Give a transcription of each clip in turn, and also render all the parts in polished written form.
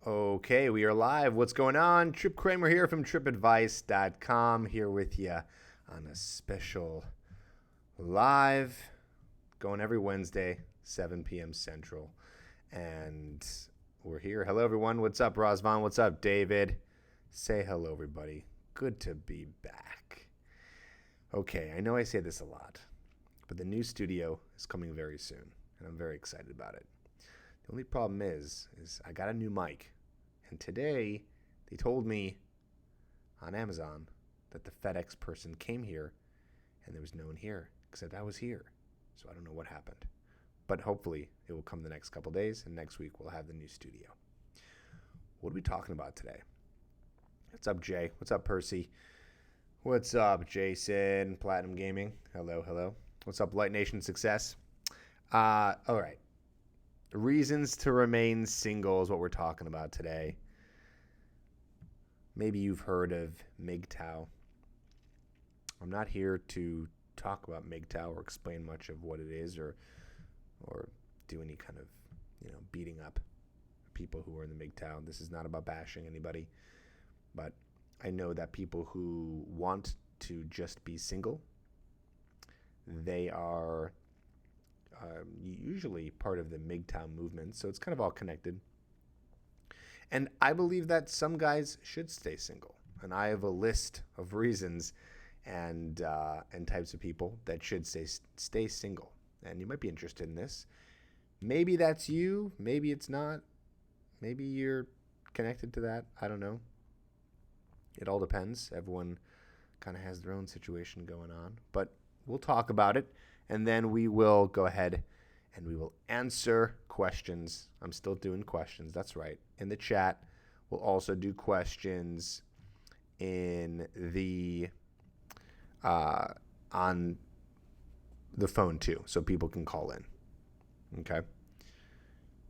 Okay, we are live. What's going on? Tripp Kramer here from trippadvice.com, here with you on a special live going every Wednesday, 7 p.m. Central. And we're here. Hello, everyone. What's up, Razvan? What's up, David? Say hello, everybody. Good to be back. Okay, I know I say this a lot, but the new studio is coming very soon, and I'm very excited about it. The only problem is I got a new mic, and today they told me on Amazon that the FedEx person came here, and there was no one here except I was here. So I don't know what happened, but hopefully it will come the next couple days, and next week we'll have the new studio. What are we talking about today? What's up, Jay? What's up, Percy? What's up, Jason? Platinum Gaming. Hello, hello. What's up, Light Nation Success? All right. Reasons to remain single is what we're talking about today. Maybe you've heard of MGTOW. I'm not here to talk about MGTOW or explain much of what it is or do any kind of, beating up people who are in the MGTOW. This is not about bashing anybody, but I know that people who want to just be single, they are usually part of the MGTOW movement, so it's kind of all connected. And I believe that some guys should stay single, and I have a list of reasons and types of people that should stay single. And you might be interested in this. Maybe that's you. Maybe it's not. Maybe you're connected to that. I don't know. It all depends. Everyone kind of has their own situation going on, but we'll talk about it. And then we will go ahead and we will answer questions. I'm still doing questions. That's right. In the chat, we'll also do questions in the on the phone too, so people can call in. Okay.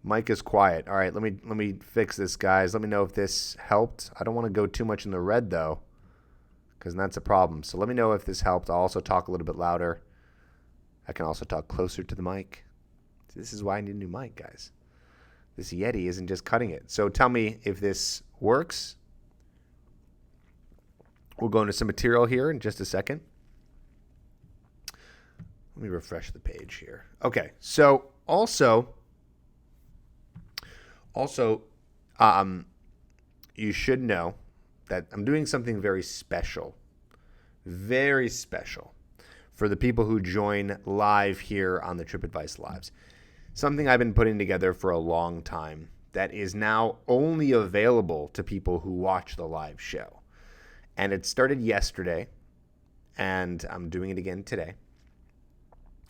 Mike is quiet. All right. Let me fix this, guys. Let me know if this helped. I don't want to go too much in the red though, because that's a problem. So let me know if this helped. I'll also talk a little bit louder. I can also talk closer to the mic. This is why I need a new mic, guys. This Yeti isn't just cutting it. So tell me if this works. We'll go into some material here in just a second. Let me refresh the page here. Okay, so also, you should know that I'm doing something very special for the people who join live here on the Tripp Advice Lives. Something I've been putting together for a long time that is now only available to people who watch the live show. And it started yesterday, and I'm doing it again today.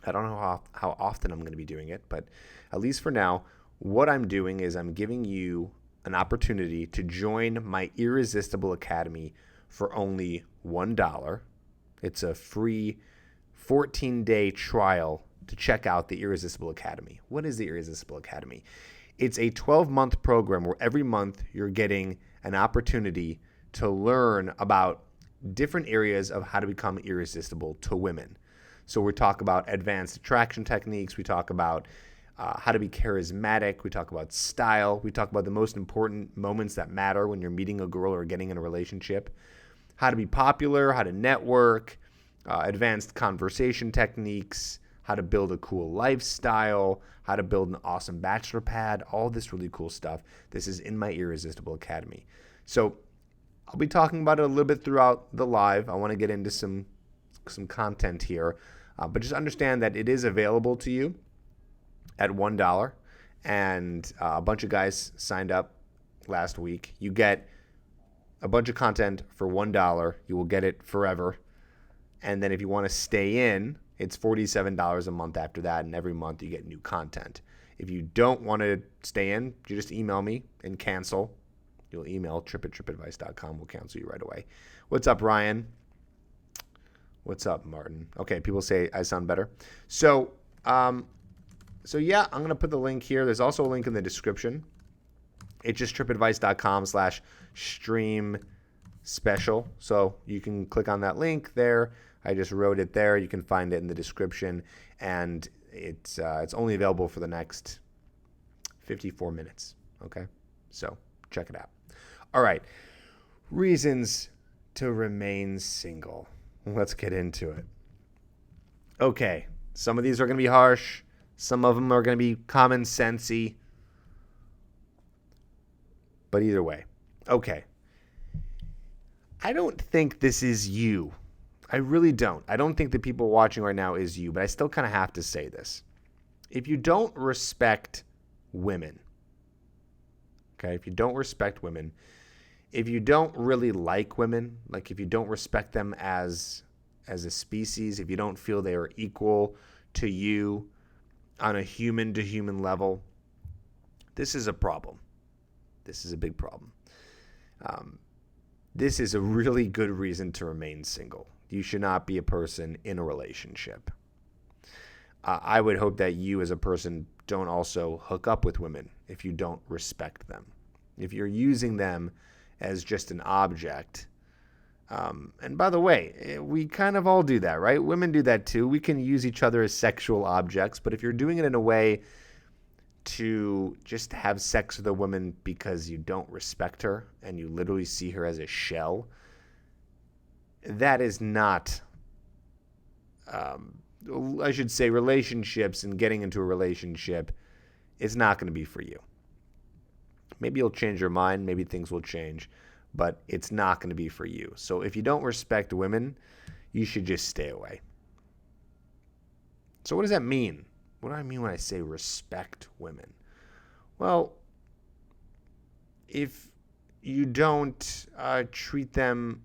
I don't know how often I'm going to be doing it, but at least for now, what I'm doing is I'm giving you an opportunity to join my Irresistible Academy for only $1. It's a free 14-day trial to check out the Irresistible Academy. What is the Irresistible Academy? It's a 12-month program where every month you're getting an opportunity to learn about different areas of how to become irresistible to women. So we talk about advanced attraction techniques. We talk about how to be charismatic. We talk about style. We talk about the most important moments that matter when you're meeting a girl or getting in a relationship. How to be popular, how to network, advanced conversation techniques, how to build a cool lifestyle, how to build an awesome bachelor pad, all this really cool stuff. This is in my Irresistible Academy. So I'll be talking about it a little bit throughout the live. I want to get into some content here, but just understand that it is available to you at $1, and a bunch of guys signed up last week. You get a bunch of content for $1. You will get it forever. And then if you want to stay in, it's $47 a month after that, and every month you get new content. If you don't want to stay in, you just email me and cancel. You'll email tripp@trippadvice.com. We'll cancel you right away. What's up, Ryan? What's up, Martin? Okay, people say I sound better. So yeah, I'm going to put the link here. There's also a link in the description. It's just trippadvice.com/stream special. So you can click on that link there. I just wrote it there. You can find it in the description, and it's only available for the next 54 minutes. Okay, so check it out. All right. Reasons to remain single. Let's get into it. Okay. Some of these are going to be harsh. Some of them are going to be common sensey. But either way. Okay. I don't think this is you. I really don't. I don't think the people watching right now is you, but I still kind of have to say this. If you don't respect women, okay, if you don't respect women, if you don't really like women, like if you don't respect them as a species, if you don't feel they are equal to you on a human-to-human level, this is a problem. This is a big problem. This is a really good reason to remain single. You should not be a person in a relationship. I would hope that you as a person don't also hook up with women if you don't respect them. If you're using them as just an object. And by the way, we kind of all do that, right? Women do that too. We can use each other as sexual objects, but if you're doing it in a way to just have sex with a woman because you don't respect her and you literally see her as a shell, that is not, I should say, relationships and getting into a relationship is not going to be for you. Maybe you'll change your mind. Maybe things will change, but it's not going to be for you. So if you don't respect women, you should just stay away. So what does that mean? What do I mean when I say respect women? Well, if you don't treat them,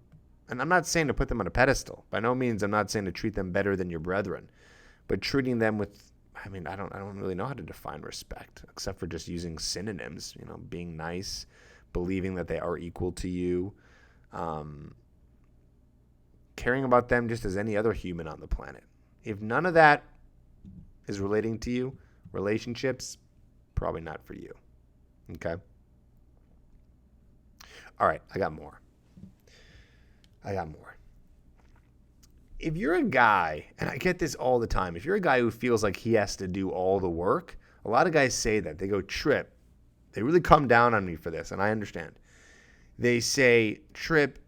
and I'm not saying to put them on a pedestal. By no means I'm not saying to treat them better than your brethren, but treating them with, I don't really know how to define respect except for just using synonyms, being nice, believing that they are equal to you, caring about them just as any other human on the planet. If none of that is relating to you, relationships, probably not for you. Okay? All right, I got more. If you're a guy, and I get this all the time, if you're a guy who feels like he has to do all the work, a lot of guys say that. They go, Tripp, they really come down on me for this, and I understand. They say, Tripp,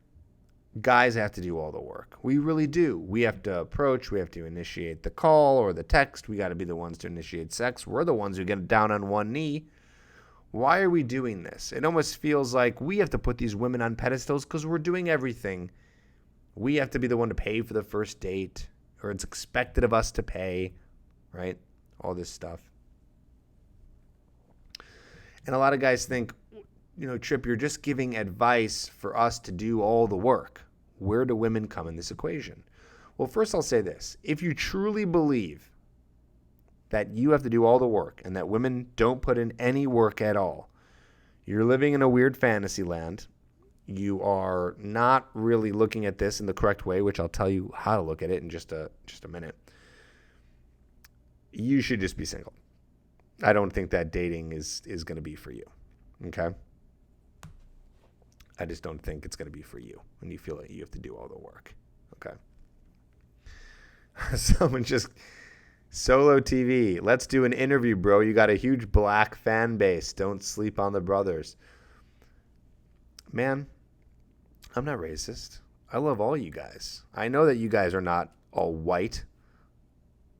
guys have to do all the work. We really do. We have to approach. We have to initiate the call or the text. We got to be the ones to initiate sex. We're the ones who get down on one knee. Why are we doing this? It almost feels like we have to put these women on pedestals because we're doing everything. We have to be the one to pay for the first date, or it's expected of us to pay, right? All this stuff. And a lot of guys think, Tripp, you're just giving advice for us to do all the work. Where do women come in this equation? Well, first I'll say this. If you truly believe that you have to do all the work and that women don't put in any work at all, you're living in a weird fantasy land. You are not really looking at this in the correct way, which I'll tell you how to look at it in just a minute. You should just be single. I don't think that dating is going to be for you. Okay? I just don't think it's going to be for you when you feel like you have to do all the work. Okay? Someone just... Solo TV. Let's do an interview, bro. You got a huge black fan base. Don't sleep on the brothers. Man, I'm not racist. I love all you guys. I know that you guys are not all white.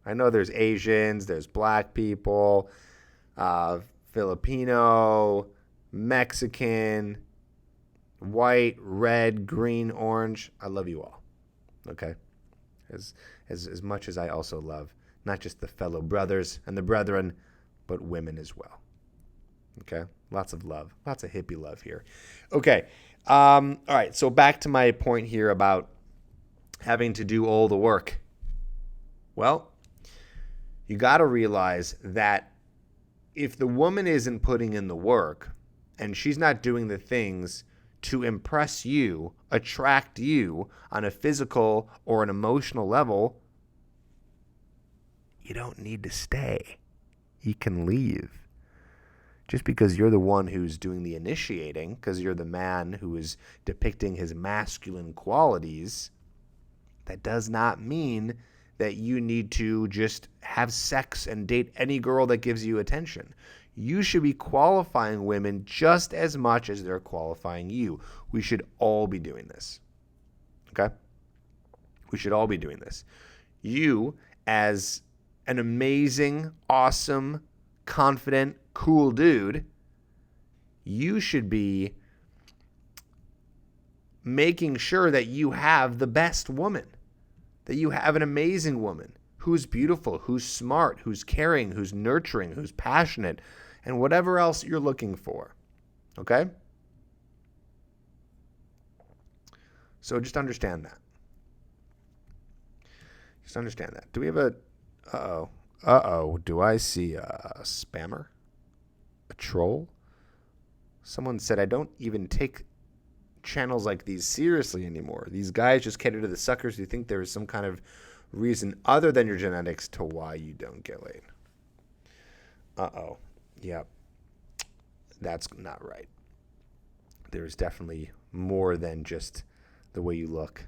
I know there's Asians, there's black people, Filipino, Mexican, white, red, green, orange. I love you all. Okay? As much as I also love not just the fellow brothers and the brethren, but women as well. Okay? Lots of love. Lots of hippie love here. Okay. All right. So back to my point here about having to do all the work. Well, you got to realize that if the woman isn't putting in the work and she's not doing the things to impress you, attract you on a physical or an emotional level, you don't need to stay. You can leave. Just because you're the one who's doing the initiating, because you're the man who is depicting his masculine qualities, that does not mean that you need to just have sex and date any girl that gives you attention. You should be qualifying women just as much as they're qualifying you. We should all be doing this. Okay? We should all be doing this. You, as an amazing, awesome, confident, cool dude, you should be making sure that you have the best woman, that you have an amazing woman who's beautiful, who's smart, who's caring, who's nurturing, who's passionate, and whatever else you're looking for. Okay? So just understand that. Just understand that. Do we have a... Uh-oh. Do I see a spammer? A troll? Someone said, I don't even take channels like these seriously anymore. These guys just cater to the suckers who think there is some kind of reason other than your genetics to why you don't get laid. Uh-oh. Yep. That's not right. There's definitely more than just the way you look.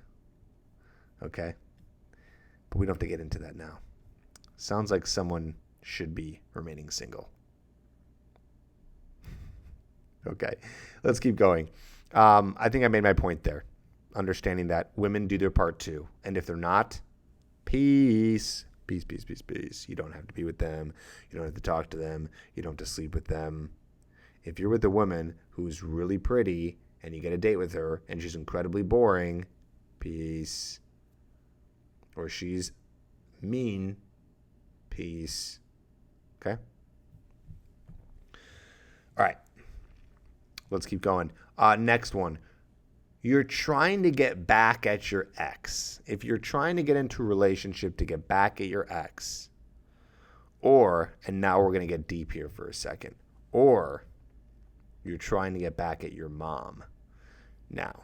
Okay? But we don't have to get into that now. Sounds like someone should be remaining single. Okay, let's keep going. I think I made my point there. Understanding that women do their part too. And if they're not, peace. Peace, peace, peace, peace. You don't have to be with them. You don't have to talk to them. You don't have to sleep with them. If you're with a woman who's really pretty and you get a date with her and she's incredibly boring, peace. Or she's mean, peace. Okay? All right. Let's keep going. Next one. You're trying to get back at your ex. If you're trying to get into a relationship to get back at your ex, or, and now we're going to get deep here for a second, or you're trying to get back at your mom. Now,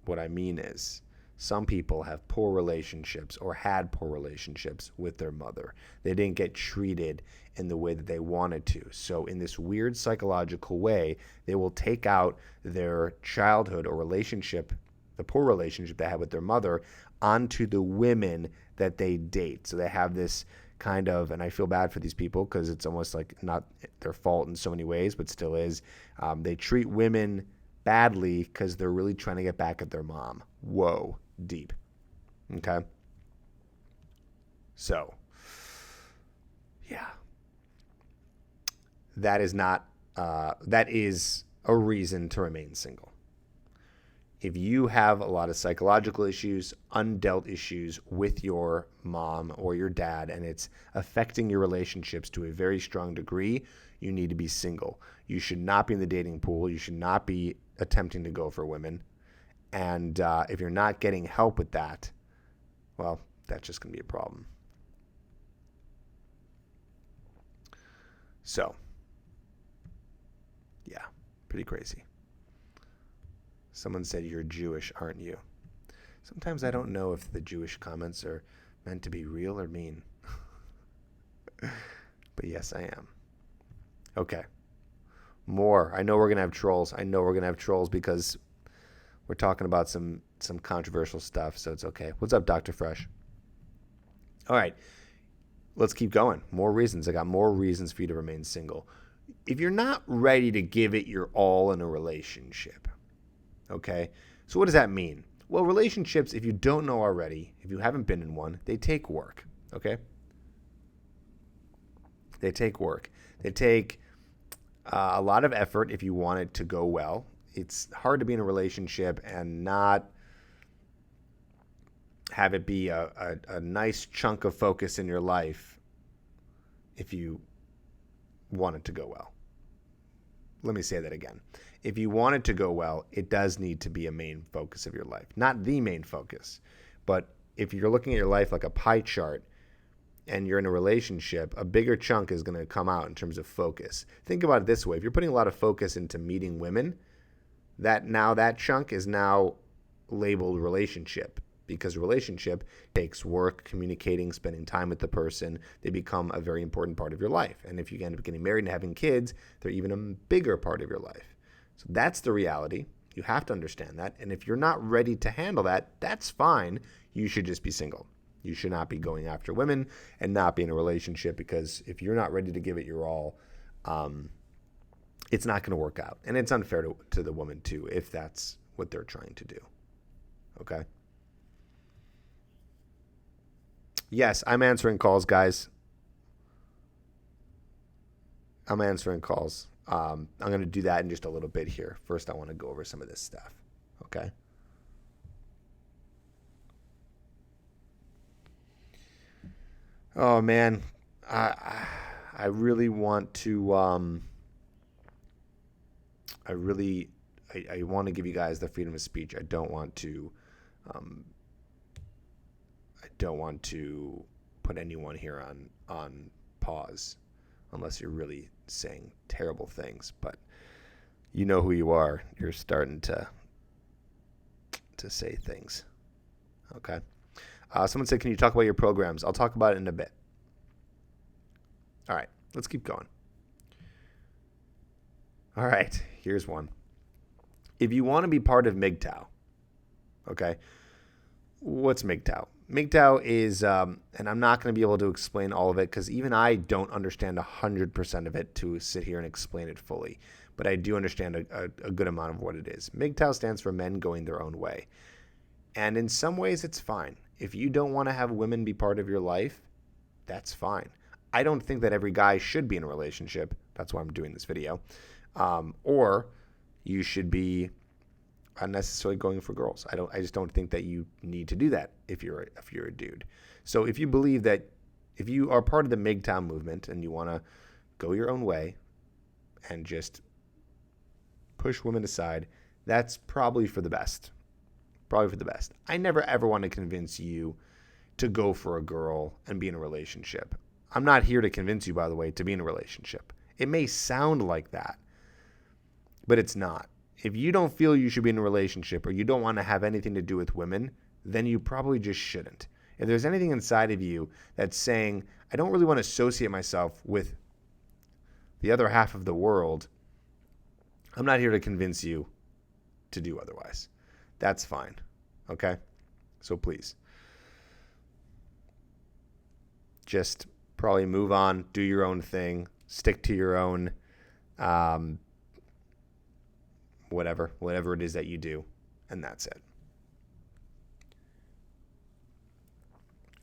what I mean is, some people have poor relationships or had poor relationships with their mother. They didn't get treated in the way that they wanted to. So in this weird psychological way, they will take out their childhood or relationship, the poor relationship they had with their mother, onto the women that they date. So they have this kind of, and I feel bad for these people because it's almost like not their fault in so many ways, but still is. They treat women badly because they're really trying to get back at their mom. Whoa. Deep. Okay? So, yeah. That is not, that is a reason to remain single. If you have a lot of psychological issues, undealt issues with your mom or your dad, and it's affecting your relationships to a very strong degree, you need to be single. You should not be in the dating pool. You should not be attempting to go for women. And if you're not getting help with that, well, that's just going to be a problem. So, yeah, pretty crazy. Someone said, you're Jewish, aren't you? Sometimes I don't know if the Jewish comments are meant to be real or mean. But yes, I am. Okay. More. I know we're going to have trolls. Because we're talking about some controversial stuff, so it's okay. What's up, Dr. Fresh? All right, let's keep going. More reasons. I got more reasons for you to remain single. If you're not ready to give it your all in a relationship, okay? So what does that mean? Well, relationships, if you don't know already, if you haven't been in one, they take work, okay? They take work. They take a lot of effort if you want it to go well. It's hard to be in a relationship and not have it be a nice chunk of focus in your life if you want it to go well. Let me say that again. If you want it to go well, it does need to be a main focus of your life. Not the main focus, but if you're looking at your life like a pie chart and you're in a relationship, a bigger chunk is going to come out in terms of focus. Think about it this way. If you're putting a lot of focus into meeting women, that chunk is now labeled relationship, because relationship takes work, communicating, spending time with the person. They become a very important part of your life. And if you end up getting married and having kids, they're even a bigger part of your life. So that's the reality. You have to understand that. And if you're not ready to handle that, that's fine. You should just be single. You should not be going after women and not be in a relationship, because if you're not ready to give it your all, it's not going to work out. And it's unfair to the woman too, if that's what they're trying to do. Okay? Yes, I'm answering calls, guys. I'm answering calls. I'm going to do that in just a little bit here. First, I want to go over some of this stuff. Okay? Oh, man. I really want to... I want to give you guys the freedom of speech. I don't want to put anyone here on pause, unless you're really saying terrible things. But you know who you are. You're starting to say things. Okay. Someone said, can you talk about your programs? I'll talk about it in a bit. All right, let's keep going. All right, here's one. If you want to be part of MGTOW, okay, what's MGTOW? MGTOW is, and I'm not going to be able to explain all of it, because even I don't understand 100% of it to sit here and explain it fully, but I do understand a good amount of what it is. MGTOW stands for men going their own way. And in some ways, it's fine. If you don't want to have women be part of your life, that's fine. I don't think that every guy should be in a relationship. That's why I'm doing this video. Or you should be unnecessarily going for girls. I just don't think that you need to do that if you're a dude. So if you believe that, if you are part of the MGTOW movement and you want to go your own way and just push women aside, that's probably for the best. Probably for the best. I never ever want to convince you to go for a girl and be in a relationship. I'm not here to convince you, by the way, to be in a relationship. It may sound like that, but it's not. If you don't feel you should be in a relationship, or you don't want to have anything to do with women, then you probably just shouldn't. If there's anything inside of you that's saying, I don't really want to associate myself with the other half of the world, I'm not here to convince you to do otherwise. That's fine. Okay? So please, just probably move on, do your own thing, stick to your own whatever it is that you do, and that's it.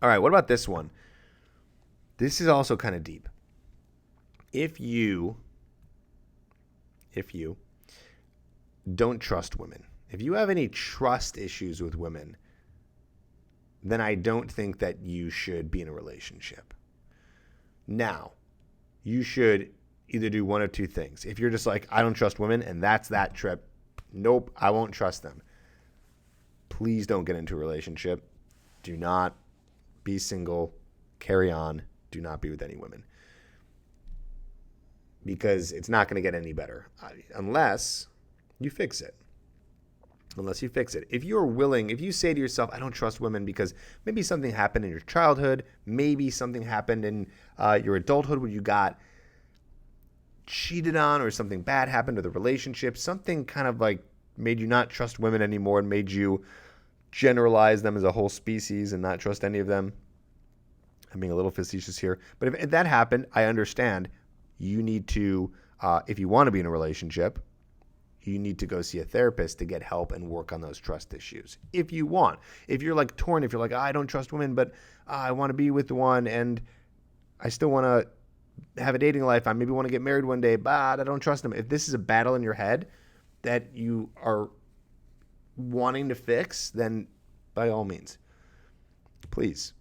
All right, what about this one? This is also kind of deep. If you don't trust women, if you have any trust issues with women, then I don't think that you should be in a relationship. Now, you should either do one of two things. If you're just like, I don't trust women, and that's that, Tripp, nope, I won't trust them. Please don't get into a relationship. Do not be single. Carry on. Do not be with any women. Because it's not going to get any better unless you fix it. If you're willing, if you say to yourself, I don't trust women because maybe something happened in your childhood, maybe something happened in your adulthood where you got cheated on, or something bad happened to the relationship, something kind of like made you not trust women anymore and made you generalize them as a whole species and not trust any of them. I'm being a little facetious here. But if that happened, I understand you need to, if you want to be in a relationship, you need to go see a therapist to get help and work on those trust issues. If you want. If you're like torn, if you're like, I don't trust women, but I want to be with one and I still want to have a dating life. I maybe want to get married one day, but I don't trust them. If this is a battle in your head that you are wanting to fix, then by all means, please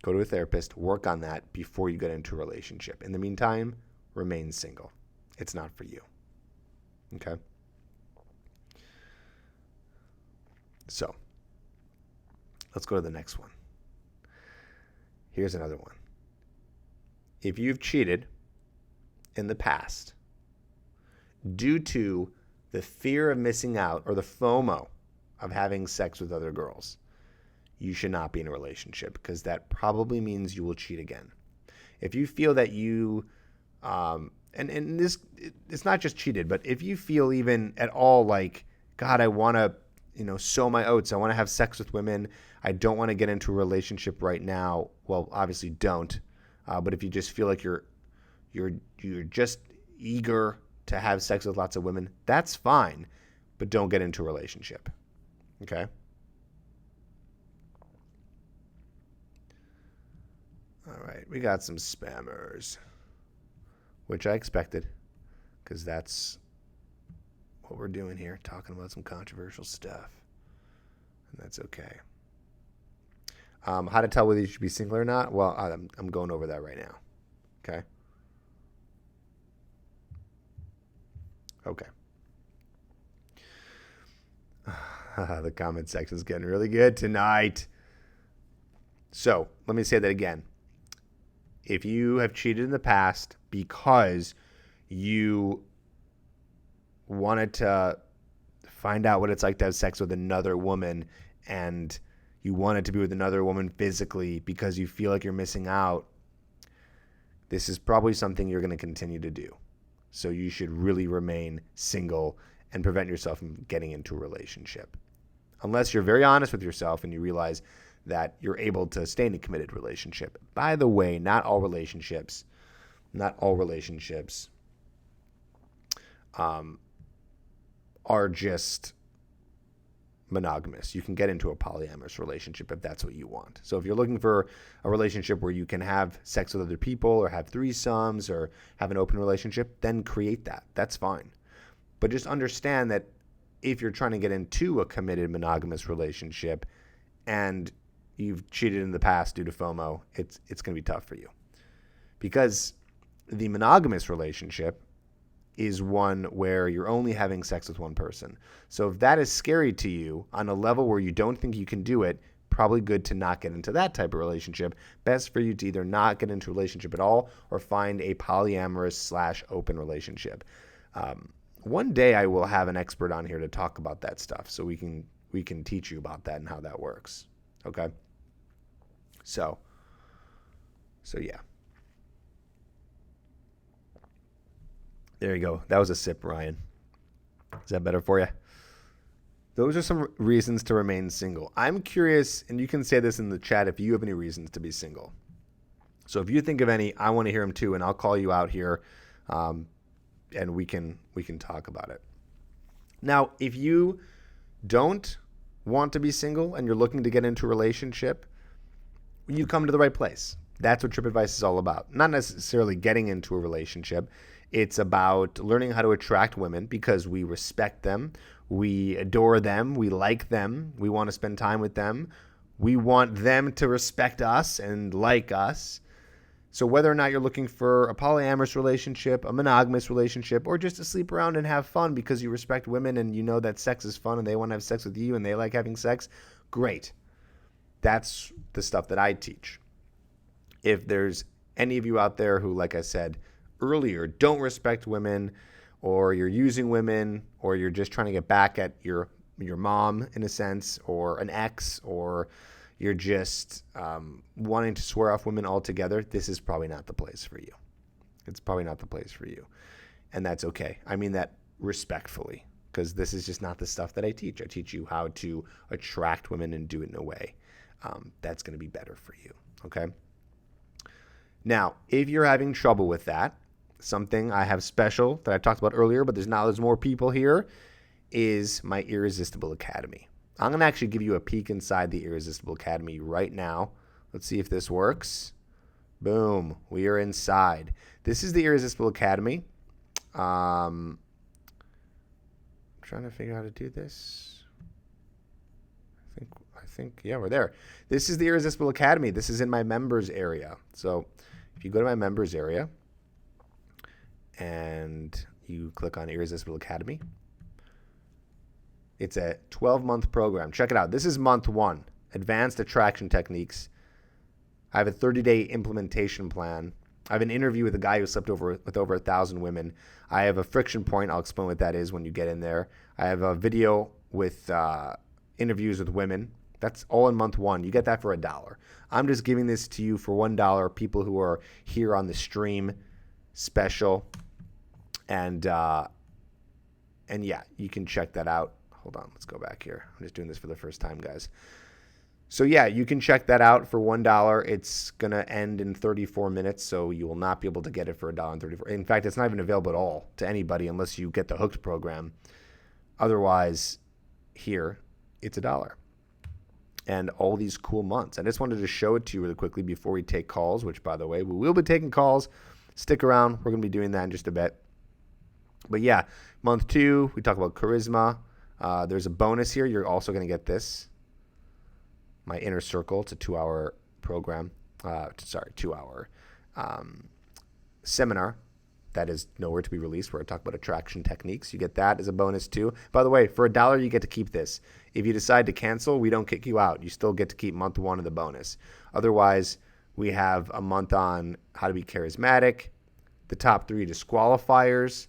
go to a therapist, work on that before you get into a relationship. In the meantime, remain single. It's not for you. Okay? So, let's go to the next one. Here's another one. If you've cheated in the past due to the fear of missing out or the FOMO of having sex with other girls, you should not be in a relationship, because that probably means you will cheat again. If you feel that you, and this, it's not just cheated, but if you feel even at all like, God, I want to sow my oats. I want to have sex with women. I don't want to get into a relationship right now. Well, obviously don't. But if you just feel like you're just eager to have sex with lots of women, that's fine. But don't get into a relationship. Okay? All right, we got some spammers, which I expected, because that's what we're doing here, talking about some controversial stuff, and that's okay. How to tell whether you should be single or not? Well, I'm going over that right now. Okay. Okay. The comment section is getting really good tonight. So let me say that again. If you have cheated in the past because you wanted to find out what it's like to have sex with another woman, and you wanted to be with another woman physically because you feel like you're missing out, this is probably something you're going to continue to do. So you should really remain single and prevent yourself from getting into a relationship. Unless you're very honest with yourself and you realize that you're able to stay in a committed relationship. By the way, not all relationships are just monogamous. You can get into a polyamorous relationship if that's what you want. So if you're looking for a relationship where you can have sex with other people or have threesomes or have an open relationship, then create that. That's fine. But just understand that if you're trying to get into a committed monogamous relationship and you've cheated in the past due to FOMO, it's going to be tough for you. Because the monogamous relationship is one where you're only having sex with one person. So if that is scary to you on a level where you don't think you can do it, probably good to not get into that type of relationship. Best for you to either not get into a relationship at all or find a polyamorous / open relationship. One day I will have an expert on here to talk about that stuff, so we can teach you about that and how that works. Okay? So yeah. There you go. That was a sip, Ryan. Is that better for you? Those are some reasons to remain single. I'm curious, and you can say this in the chat if you have any reasons to be single. So if you think of any, I want to hear them too, and I'll call you out here, and we can talk about it. Now, if you don't want to be single and you're looking to get into a relationship, you come to the right place. That's what Tripp Advice is all about. Not necessarily getting into a relationship. It's about learning how to attract women because we respect them, we adore them, we like them, we want to spend time with them, we want them to respect us and like us. So whether or not you're looking for a polyamorous relationship, a monogamous relationship, or just to sleep around and have fun because you respect women and you know that sex is fun and they want to have sex with you and they like having sex, great. That's the stuff that I teach. If there's any of you out there who, like I said earlier, don't respect women, or you're using women, or you're just trying to get back at your mom in a sense, or an ex, or you're just wanting to swear off women altogether, this is probably not the place for you. It's probably not the place for you. And that's okay. I mean that respectfully, because this is just not the stuff that I teach. I teach you how to attract women and do it in a way that's going to be better for you. Okay? Now, if you're having trouble with that, something I have special that I talked about earlier, but there's more people here, is my Irresistible Academy. I'm going to actually give you a peek inside the Irresistible Academy right now. Let's see if this works. Boom. We are inside. This is the Irresistible Academy. I'm trying to figure out how to do this. I think, yeah, we're there. This is the Irresistible Academy. This is in my members area. So if you go to my members area and you click on Irresistible Academy, it's a 12-month program. Check it out. This is month 1, Advanced Attraction Techniques. I have a 30-day implementation plan. I have an interview with a guy who slept with over 1,000 women. I have a friction point. I'll explain what that is when you get in there. I have a video with interviews with women. That's all in month 1. You get that for $1. I'm just giving this to you for $1, people who are here on the stream special. And yeah, you can check that out. Hold on. Let's go back here. I'm just doing this for the first time, guys. So yeah, you can check that out for $1. It's going to end in 34 minutes, so you will not be able to get it for $1.34. In fact, it's not even available at all to anybody unless you get the Hooked program. Otherwise, here, it's $1. And all these cool months. I just wanted to show it to you really quickly before we take calls, which, by the way, we will be taking calls. Stick around. We're going to be doing that in just a bit. But yeah, month 2, we talk about charisma. There's a bonus here. You're also going to get this. My Inner Circle. It's a 2-hour program. 2-hour seminar that is nowhere to be released, where I talk about attraction techniques. You get that as a bonus too. By the way, for $1, you get to keep this. If you decide to cancel, we don't kick you out. You still get to keep month 1 of the bonus. Otherwise, we have a month on how to be charismatic, the top 3 disqualifiers,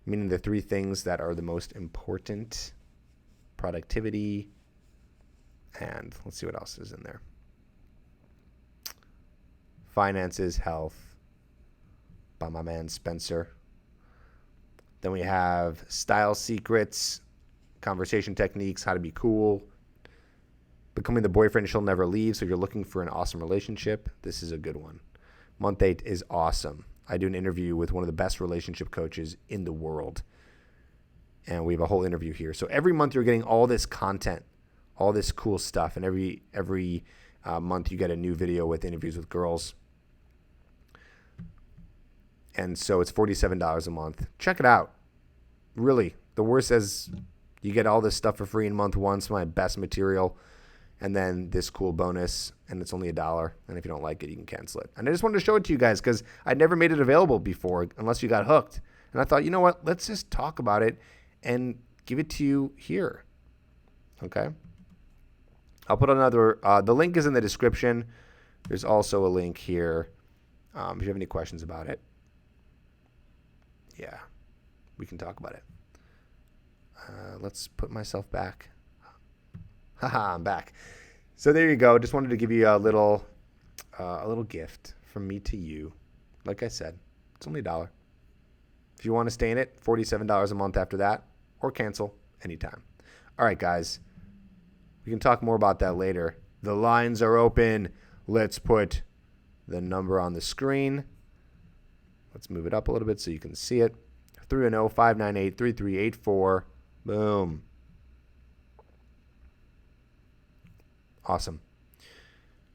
meaning the 3 things that are the most important: productivity, and let's see what else is in there. Finances, health, by my man Spencer. Then we have style secrets, conversation techniques, how to be cool, becoming the boyfriend she'll never leave. So if you're looking for an awesome relationship, this is a good one. Month 8 is awesome. I do an interview with one of the best relationship coaches in the world, and we have a whole interview here. So every month you're getting all this content, all this cool stuff, and every month you get a new video with interviews with girls. And so it's $47 a month. Check it out. Really, the worst is you get all this stuff for free in month 1, some of my best material, and then this cool bonus, and it's only $1. And if you don't like it, you can cancel it. And I just wanted to show it to you guys because I'd never made it available before unless you got hooked. And I thought, you know what? Let's just talk about it and give it to you here. Okay? I'll put another, the link is in the description. There's also a link here if you have any questions about it. Yeah, we can talk about it. Let's put myself back. Haha, I'm back. So there you go. Just wanted to give you a little gift from me to you. Like I said, it's only $1. If you want to stay in it, $47 a month after that, or cancel anytime. All right, guys. We can talk more about that later. The lines are open. Let's put the number on the screen. Let's move it up a little bit so you can see it. 310-598-3384. Boom. Awesome.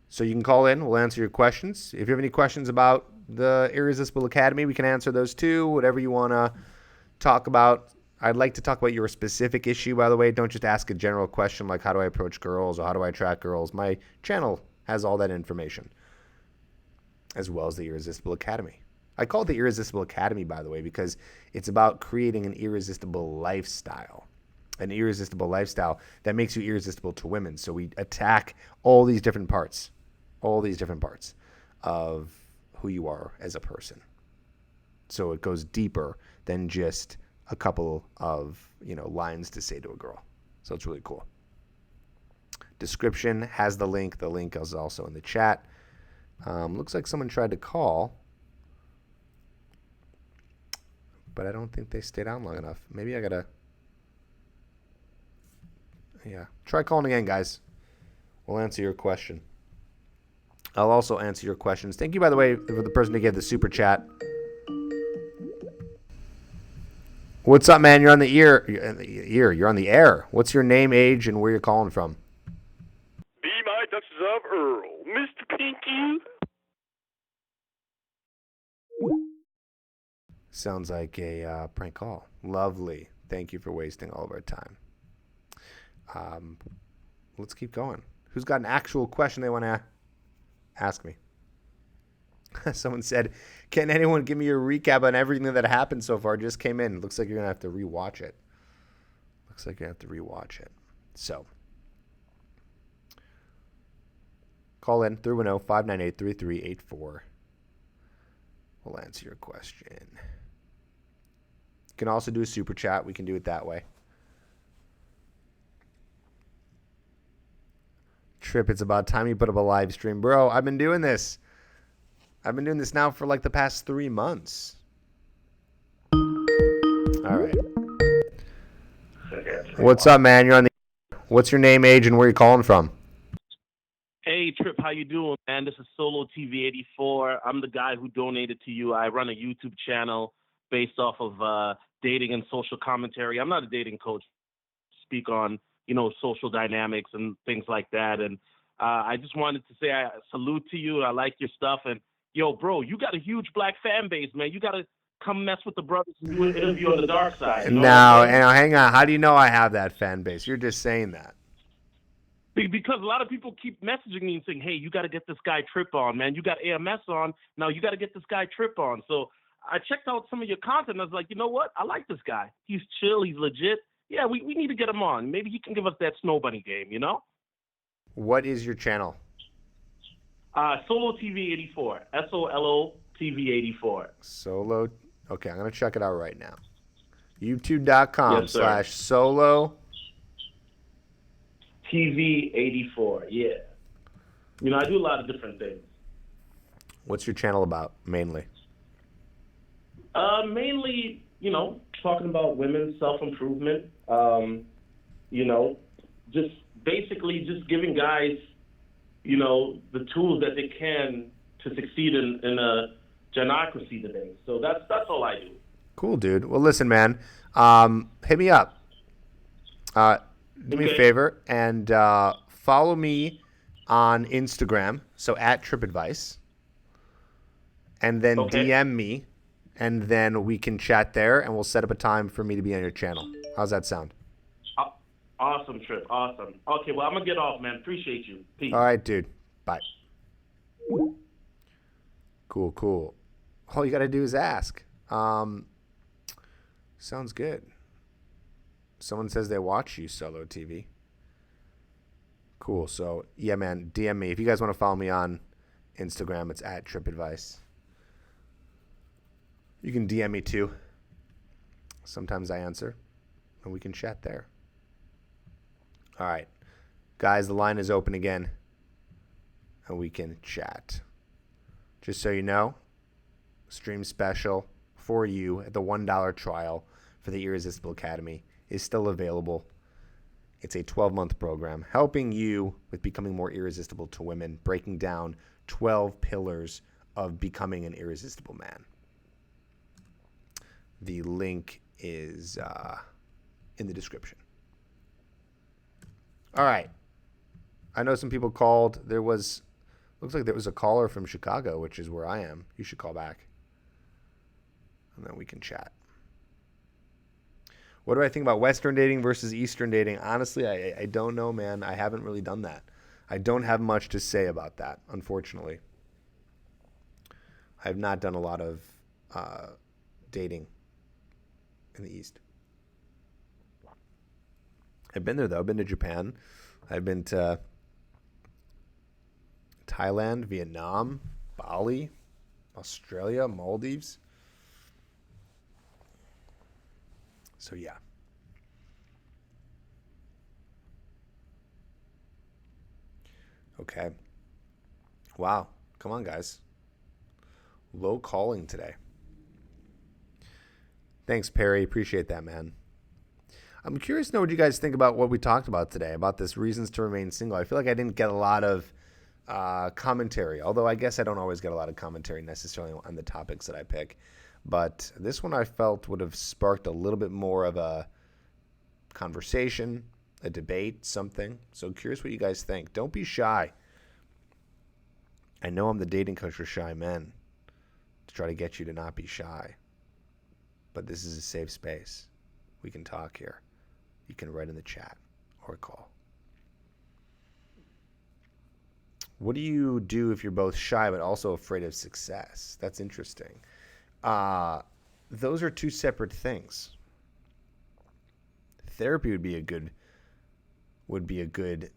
So you can call in. We'll answer your questions. If you have any questions about the Irresistible Academy, we can answer those too. Whatever you want to talk about. I'd like to talk about your specific issue, by the way. Don't just ask a general question like how do I approach girls or how do I attract girls. My channel has all that information, as well as the Irresistible Academy. I call it the Irresistible Academy, by the way, because it's about creating an irresistible lifestyle. An irresistible lifestyle that makes you irresistible to women. So we attack all these different parts of who you are as a person. So it goes deeper than just a couple of, lines to say to a girl. So it's really cool. Description has the link. The link is also in the chat. Looks like someone tried to call, but I don't think they stayed on long enough. Maybe I gotta, try calling again, guys. We'll answer your question. I'll also answer your questions. Thank you, by the way, for the person who gave the super chat. What's up, man? You're on the ear. You're on the air. What's your name, age, and where you're calling from? Be my Duchess of Earl, Mr. Pinky. Sounds like a prank call. Lovely. Thank you for wasting all of our time. Let's keep going. Who's got an actual question they want to ask me? Someone said, can anyone give me a recap on everything that happened so far? Just came in. Looks like you're going to have to rewatch it. So, call in 310-598-3384. We'll answer your question. You can also do a super chat. We can do it that way. Tripp, it's about time you put up a live stream. Bro, I've been doing this now for like the past 3 months. All right. What's up, man? You're on the. What's your name, age, and where you calling from? Hey Tripp, how you doing, man? This is Solo TV 84. I'm the guy who donated to you. I run a YouTube channel based off of dating and social commentary. I'm not a dating coach. Speak on social dynamics and things like that. And I just wanted to say I salute to you. I like your stuff. And yo, bro, you got a huge black fan base, man. You got to come mess with the brothers and do an interview on the dark side. You know Now, what I'm saying? hang on. How do you know I have that fan base? You're just saying that. Because a lot of people keep messaging me and saying, hey, you got to get this guy Tripp on, man. You got AMS on. Now you got to get this guy Tripp on. So I checked out some of your content. I was like, you know what? I like this guy. He's chill. He's legit. Yeah, we need to get him on. Maybe he can give us that snow bunny game, you know? What is your channel? Solo TV 84. SOLO TV 84. Solo. Okay, I'm going to check it out right now. YouTube.com Yes, sir. /solo. TV 84. Yeah. I do a lot of different things. What's your channel about, mainly? Mainly, talking about women's self-improvement. Just basically just giving guys, the tools that they can to succeed in a genocracy today. So that's all I do. Cool, dude. Well, listen, man. Hit me up. Do me a favor and follow me on Instagram, so @TrippAdvice, and then DM me, and then we can chat there, and we'll set up a time for me to be on your channel. How's that sound? Awesome, Tripp. Awesome. Okay, well, I'm going to get off, man. Appreciate you. Peace. All right, dude. Bye. Cool. All you got to do is ask. Sounds good. Someone says they watch you, Solo TV. Cool. So, yeah, man, DM me. If you guys want to follow me on Instagram, it's @TrippAdvice. You can DM me too. Sometimes I answer, and we can chat there. All right. Guys, the line is open again, and we can chat. Just so you know, stream special for you at the $1 trial for the Irresistible Academy is still available. It's a 12-month program helping you with becoming more irresistible to women, breaking down 12 pillars of becoming an irresistible man. The link is in the description. All right. I know some people called. Looks like there was a caller from Chicago, which is where I am. You should call back. And then we can chat. What do I think about Western dating versus Eastern dating? Honestly, I don't know, man. I haven't really done that. I don't have much to say about that, unfortunately. I have not done a lot of dating in the East. I've been there, though. I've been to Japan. I've been to Thailand, Vietnam, Bali, Australia, Maldives. So, yeah. Okay. Wow. Come on, guys. Low calling today. Thanks, Perry. Appreciate that, man. I'm curious to know what you guys think about what we talked about today, about this reasons to remain single. I feel like I didn't get a lot of commentary, although I guess I don't always get a lot of commentary necessarily on the topics that I pick. But this one I felt would have sparked a little bit more of a conversation, a debate, something. So curious what you guys think. Don't be shy. I know I'm the dating coach for shy men to try to get you to not be shy. But this is a safe space. We can talk here. You can write in the chat or call. What do you do if you're both shy but also afraid of success? That's interesting. Those are two separate things. Therapy would be a good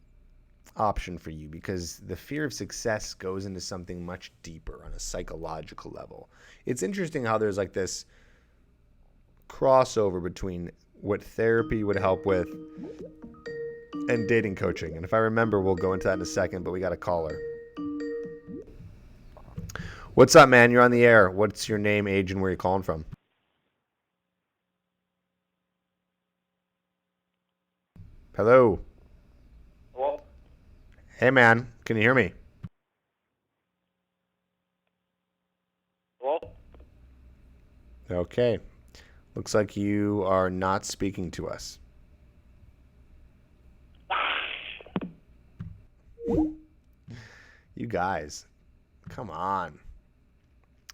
option for you because the fear of success goes into something much deeper on a psychological level. It's interesting how there's like this crossover between what therapy would help with and dating coaching. And if I remember, we'll go into that in a second, but we got a caller. What's up, man? You're on the air. What's your name, age, and where you calling from? Hey, Tripp, how you doing, man? This is Solo TV 84. I'm the guy who donated to you. I run a YouTube channel based off of dating and social commentary. I'm not a dating coach. Speak on, What's your name, age, and where you calling from? Hello. Hello? Hey, man. Can you hear me? Hello? Okay. Looks like you are not speaking to us. You guys, come on.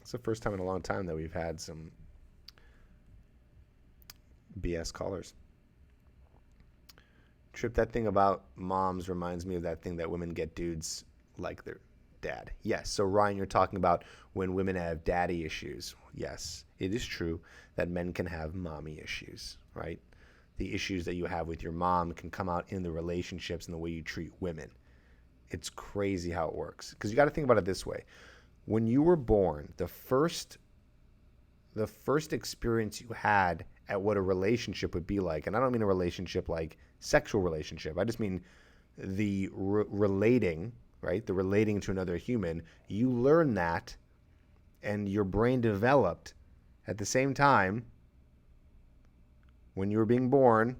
It's the first time in a long time that we've had some BS callers. Tripp, that thing about moms reminds me of that thing that women get dudes like their dad. Yes. So, Ryan, you're talking about when women have daddy issues. Yes, it is true that men can have mommy issues, right? The issues that you have with your mom can come out in the relationships and the way you treat women. It's crazy how it works. Because you got to think about it this way. When you were born, the first experience you had at what a relationship would be like, and I don't mean a relationship like sexual relationship. I just mean the relating, right? The relating to another human. You learn that, and your brain developed at the same time when you were being born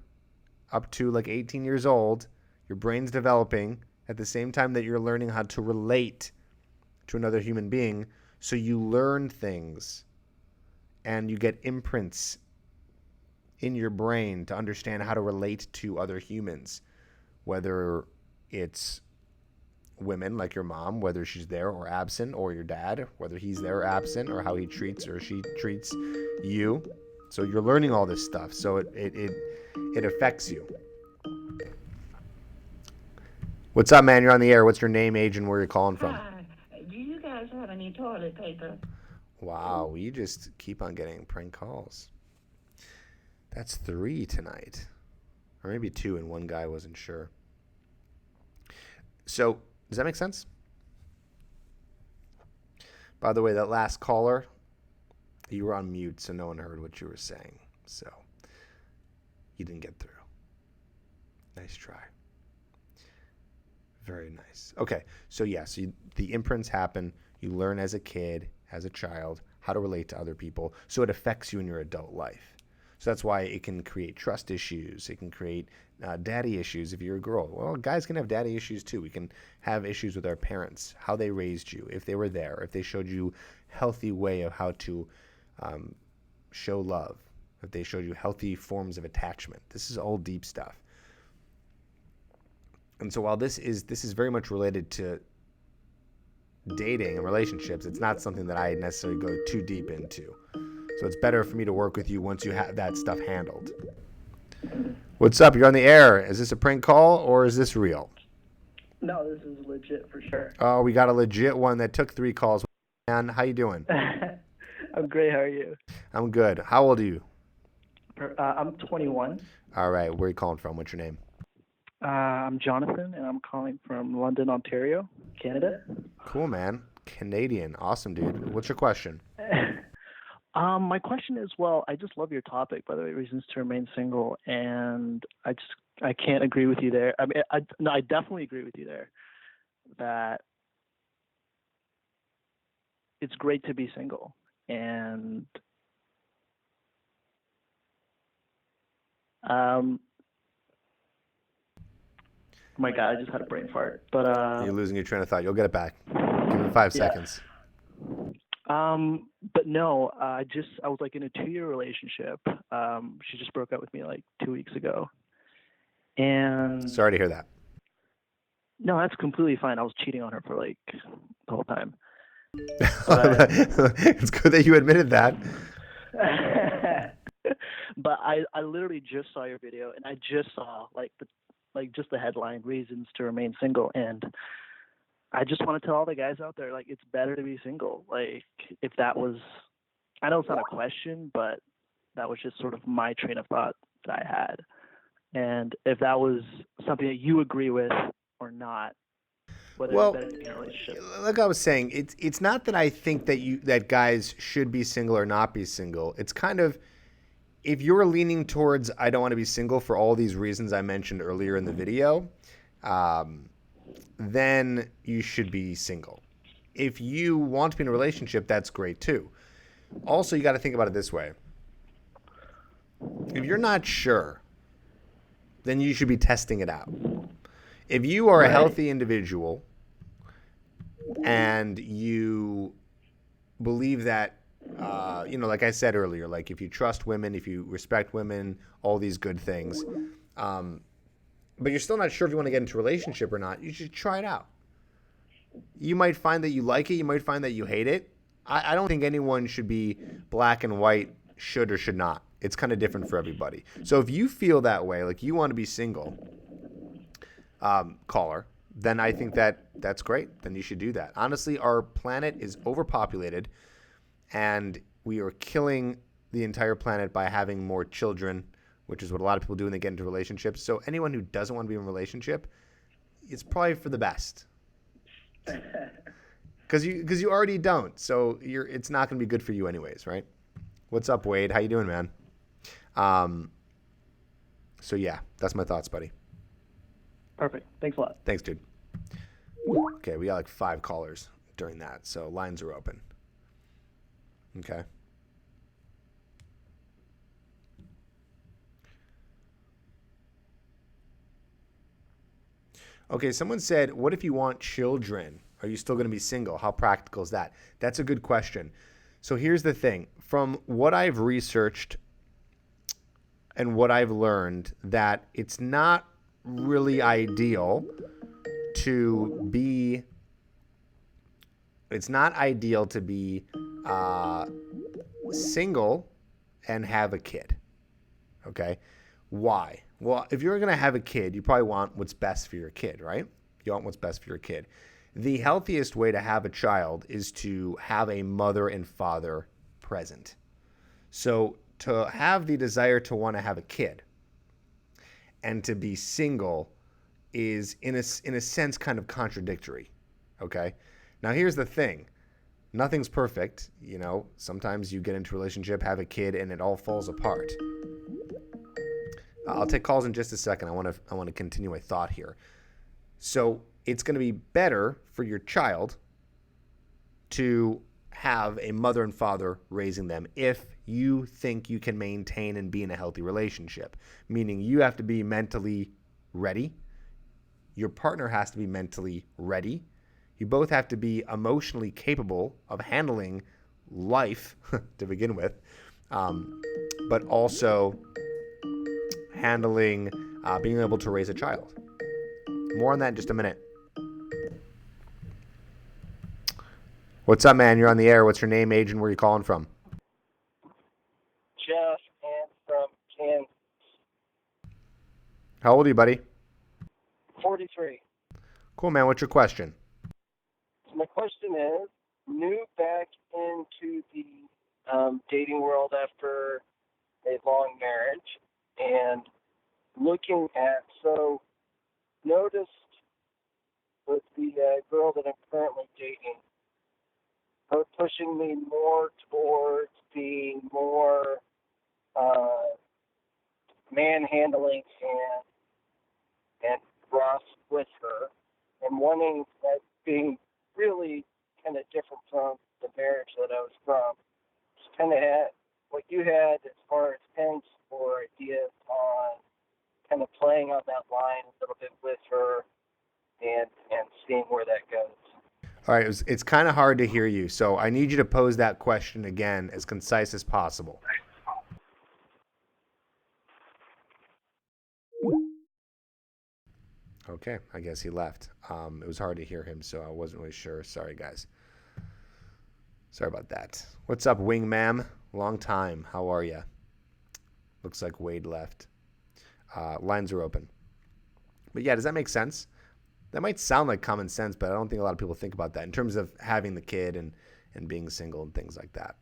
up to like 18 years old. Your brain's developing at the same time that you're learning how to relate to another human being. So you learn things and you get imprints in your brain to understand how to relate to other humans, whether it's women like your mom, whether she's there or absent, or your dad, whether he's there or absent, or how he treats or she treats you. So you're learning all this stuff. So it affects you. What's up, man? You're on the air. What's your name, age, and where you're calling from? Hi. Do you guys have any toilet paper? Wow, we just keep on getting prank calls. That's 3 tonight. Or maybe 2, and one guy wasn't sure. So, does that make sense? By the way, that last caller, you were on mute, so no one heard what you were saying. So, you didn't get through. Nice try. Very nice. Okay, so the imprints happen. You learn as a kid, as a child, how to relate to other people. So it affects you in your adult life. So that's why it can create trust issues. It can create daddy issues if you're a girl. Well, guys can have daddy issues too. We can have issues with our parents, how they raised you, if they were there, if they showed you healthy way of how to show love, if they showed you healthy forms of attachment. This is all deep stuff. And so while this is very much related to dating and relationships, it's not something that I necessarily go too deep into. So it's better for me to work with you once you have that stuff handled. What's up? You're on the air. Is this a prank call or is this real? No, this is legit for sure. Oh, we got a legit one that took 3 calls. Man, how you doing? I'm great. How are you? I'm good. How old are you? I'm 21. All right. Where are you calling from? What's your name? I'm Jonathan, and I'm calling from London, Ontario, Canada. Cool, man. Canadian. Awesome, dude. What's your question? My question is, well, I just love your topic, by the way, reasons to remain single, and I can't agree with you there. I mean, I definitely agree with you there that it's great to be single, and oh my God, I just had a brain fart. But You're losing your train of thought. You'll get it back. Give it 5 seconds. But no, I was like in a 2-year relationship. She just broke up with me like 2 weeks ago. And Sorry to hear that. no, that's completely fine. I was cheating on her for like the whole time. But, it's good that you admitted that. but I literally just saw your video, and I just saw just the headline, reasons to remain single, and I just want to tell all the guys out there, like, it's better to be single. Like, if that was, I know it's not a question, but that was just sort of my train of thought that I had. And if that was something that you agree with or not, whether it's better to be in a relationship. Like I was saying, it's not that I think that guys should be single or not be single. It's kind of, if you're leaning towards I don't want to be single for all these reasons I mentioned earlier in the video, then you should be single. If you want to be in a relationship, that's great too. Also, you got to think about it this way. If you're not sure then you should be testing it out. If you are a healthy individual and you believe that, like I said earlier, like if you trust women, if you respect women, all these good things, but you're still not sure if you want to get into a relationship or not, you should try it out. You might find that you like it. You might find that you hate it. I don't think anyone should be black and white, should or should not. It's kind of different for everybody. So if you feel that way, like you want to be single, caller, then I think that's great. Then you should do that. Honestly, our planet is overpopulated, and we are killing the entire planet by having more children, which is what a lot of people do when they get into relationships. So anyone who doesn't want to be in a relationship, it's probably for the best. Because you already don't. So it's not going to be good for you anyways, right? What's up, Wade? How you doing, man? So yeah, that's my thoughts, buddy. Perfect. Thanks a lot. Thanks, dude. Okay, we got like 5 callers during that, so lines are open. Okay. Okay, someone said, what if you want children? Are you still going to be single? How practical is that? That's a good question. So here's the thing. From what I've researched and what I've learned, that it's not really ideal to be single and have a kid. Okay? Why? Well, if you're going to have a kid, you probably want what's best for your kid, right? You want what's best for your kid. The healthiest way to have a child is to have a mother and father present. So to have the desire to want to have a kid and to be single is, in a sense, kind of contradictory, okay? Now, here's the thing. Nothing's perfect. Sometimes you get into a relationship, have a kid, and it all falls apart. I'll take calls in just a second. I want to continue my thought here. So it's going to be better for your child to have a mother and father raising them if you think you can maintain and be in a healthy relationship. Meaning you have to be mentally ready. Your partner has to be mentally ready. You both have to be emotionally capable of handling life to begin with, but also handling being able to raise a child. More on that in just a minute. What's up, man? You're on the air. What's your name, age, and where you calling from? Jeff, and from Kansas. How old are you, buddy? 43. Cool, man. What's your question? So my question is, new back into the dating world after a long marriage, and looking at, noticed with the girl that I'm currently dating, her pushing me more towards being more manhandling and rough with her, and wanting that being really kind of different from the marriage that I was from. Just kind of had what you had as far as hints or ideas on kind of playing on that line a little bit with her and seeing where that goes. All right, it's kind of hard to hear you, so I need you to pose that question again as concise as possible. Okay, I guess he left. It was hard to hear him, so I wasn't really sure. Sorry, guys. Sorry about that. What's up, Wingmam? Long time. How are you? Looks like Wade left. Lines are open. But yeah, does that make sense? That might sound like common sense, but I don't think a lot of people think about that in terms of having the kid and being single and things like that.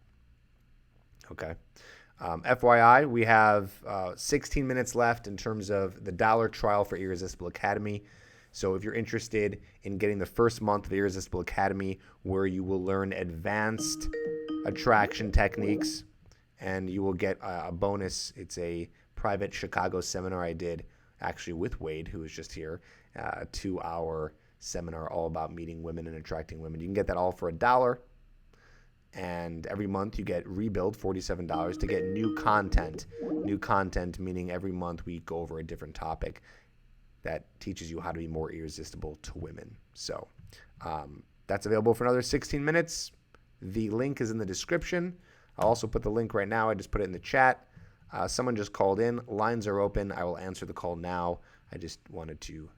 Okay. FYI, we have 16 minutes left in terms of the $1 trial for Irresistible Academy. So if you're interested in getting the first month of Irresistible Academy, where you will learn advanced attraction techniques and you will get a bonus. It's a private Chicago seminar I did actually with Wade, who was just here, a 2-hour seminar all about meeting women and attracting women. You can get that all for $1. And every month you get rebilled $47 to get new content. New content meaning every month we go over a different topic that teaches you how to be more irresistible to women. So that's available for another 16 minutes. The link is in the description. I'll also put the link right now. I just put it in the chat. Someone just called in. Lines are open. I will answer the call now. I just wanted to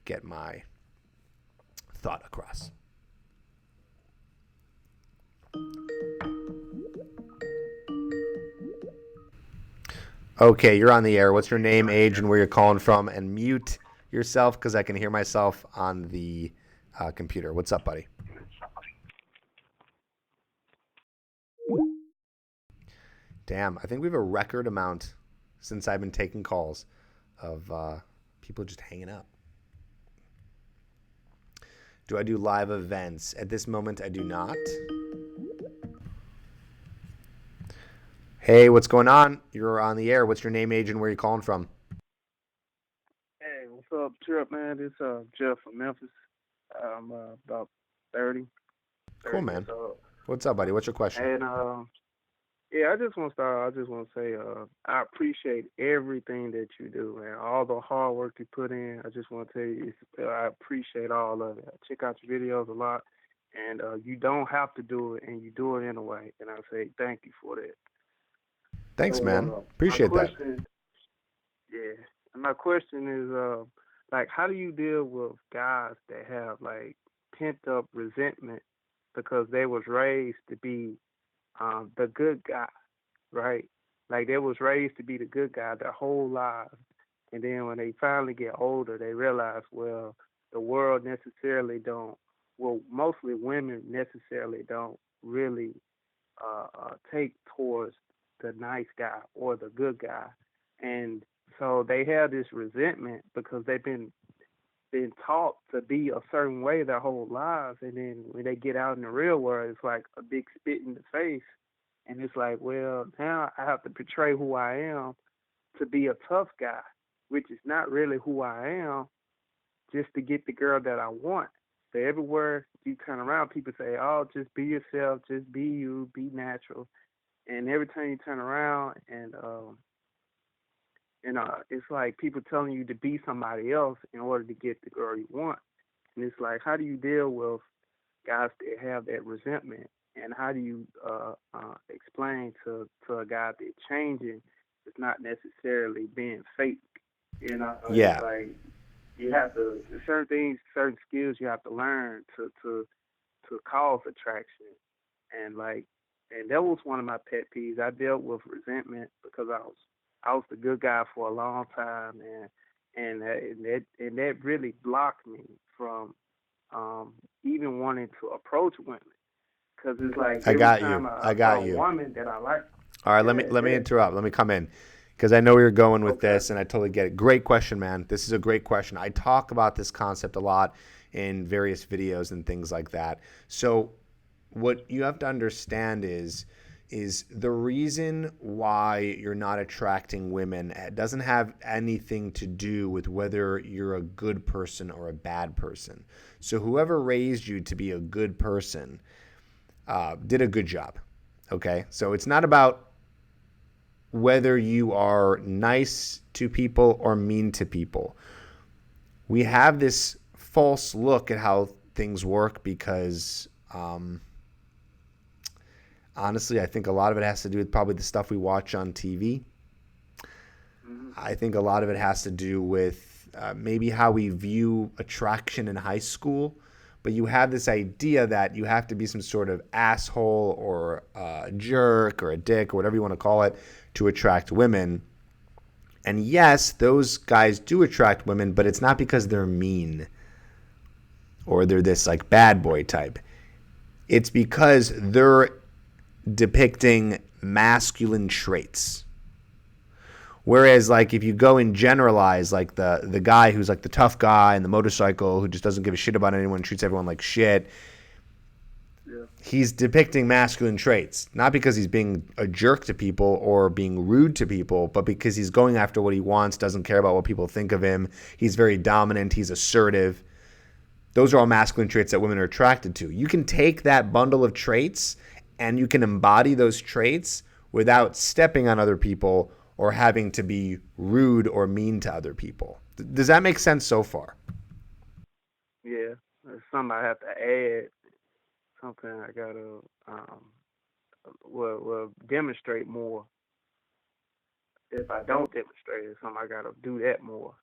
get my thought across. Okay, you're on the air. What's your name, age, and where you're calling from? And mute yourself because I can hear myself on the computer. What's up, buddy? Damn, I think we have a record amount since I've been taking calls of people just hanging up. Do I do live events? At this moment, I do not. Hey, what's going on? You're on the air. What's your name, age, and where are you calling from? Hey, what's up, Tripp, man? This Jeff from Memphis. I'm about 30. Cool, man. What's up, buddy? What's your question? And I just want to start. I just want to say I appreciate everything that you do, man. All the hard work you put in. I just want to tell you, I appreciate all of it. I check out your videos a lot, and you don't have to do it, and you do it anyway. And I say thank you for that. Thanks, man. Appreciate that. Yeah. And my question is, like, how do you deal with guys that have, like, pent-up resentment because they was raised to be the good guy, right? Like, they was raised to be the good guy their whole lives. And then when they finally get older, they realize, well, the world necessarily don't, well, mostly women necessarily don't really take towards the nice guy or the good guy. And so they have this resentment because they've been taught to be a certain way their whole lives. And then when they get out in the real world, it's like a big spit in the face. And it's like, well, now I have to portray who I am to be a tough guy, which is not really who I am, just to get the girl that I want. So everywhere you turn around, people say, oh, just be yourself, just be you, be natural. And every time you turn around and it's like people telling you to be somebody else in order to get the girl you want. And it's like, how do you deal with guys that have that resentment? And how do you explain to a guy that changing is not necessarily being fake? You know? Yeah. It's like you have to, certain things, certain skills you have to learn to cause attraction. And that was one of my pet peeves. I dealt with resentment because I was the good guy for a long time, and that really blocked me from even wanting to approach women. Because it's like I got you. A woman that I like. All right, let me interrupt. Let me come in because I know where you're going with this, and I totally get it. Great question, man. This is a great question. I talk about this concept a lot in various videos and things like that. So what you have to understand is the reason why you're not attracting women doesn't have anything to do with whether you're a good person or a bad person. So whoever raised you to be a good person did a good job, okay? So it's not about whether you are nice to people or mean to people. We have this false look at how things work because honestly, I think a lot of it has to do with probably the stuff we watch on TV. I think a lot of it has to do with maybe how we view attraction in high school. But you have this idea that you have to be some sort of asshole or a jerk or a dick or whatever you want to call it to attract women. And yes, those guys do attract women, but it's not because they're mean or they're this like bad boy type. It's because they're depicting masculine traits. Whereas, like, if you go and generalize, like, the guy who's, like, the tough guy and the motorcycle who just doesn't give a shit about anyone, treats everyone like shit, he's depicting masculine traits. Not because he's being a jerk to people or being rude to people, but because he's going after what he wants, doesn't care about what people think of him. He's very dominant. He's assertive. Those are all masculine traits that women are attracted to. You can take that bundle of traits and you can embody those traits without stepping on other people or having to be rude or mean to other people. Does that make sense so far? Yeah, it's something I have to add. Something I gotta will demonstrate more. If I don't demonstrate it, something I gotta do that more.